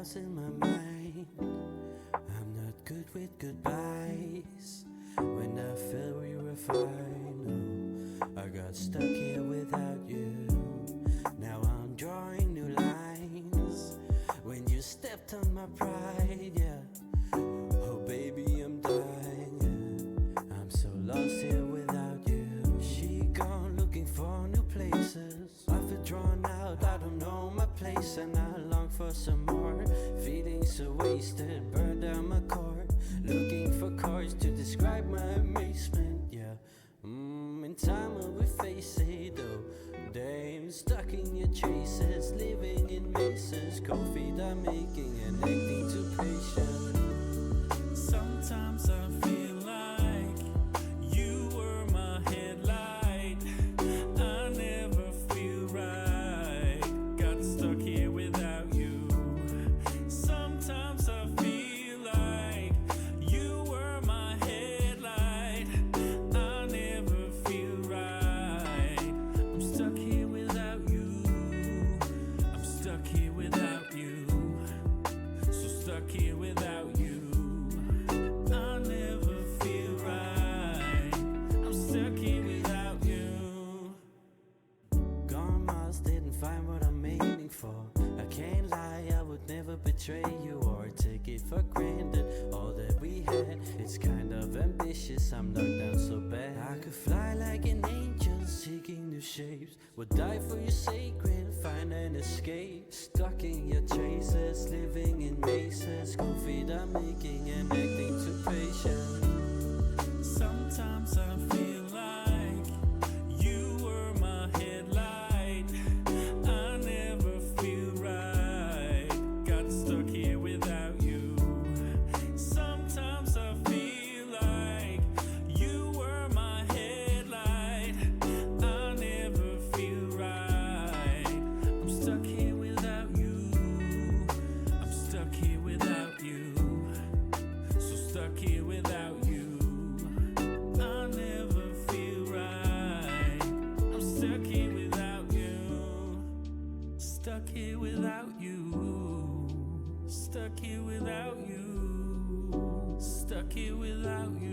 doubts in my mind. I'm not good with goodbyes. When I felt we were fine, oh, I got stuck here without you. Now I'm drawing new lines. When you stepped on my pride, yeah. Oh baby, I'm dying, yeah. I'm so lost here without you. She gone looking for new places. I feel drawn out, I don't know my place, and I long for some more. Feeling so wasted, burned down my cord. Looking for chords to describe my amazement, yeah. In time will we face it, though. Damn, stuck in your traces, living in mazes. Cold feet are making and acting too patient. Sometimes I feel like you were my headlight. I never feel right. Got stuck here without you. Sometimes I feel like you were my headlight. I never feel right. I'm stuck here without you. I'm stuck here without you. So stuck here without you. I never feel right. I'm stuck here without you. Gone miles, didn't find what I'm aiming for. I can't lie, I would never betray you or take it for granted. All that we had, it's kind of ambitious. I'm knocked down so bad. I could fly like an angel, seeking new shapes. Would die for your sacred, find an escape. Stuck in your traces, living in mazes. Cold feet are making and acting too patient. Sometimes I feel like you were my headlight. I never feel right. Got stuck here without you. Sometimes I feel like you were my headlight. I never feel right. I'm stuck here without you. I'm stuck here without you. So stuck here without you. I never feel right. I'm stuck here without you. Stuck here without you. Stuck here without you. Stuck here without you.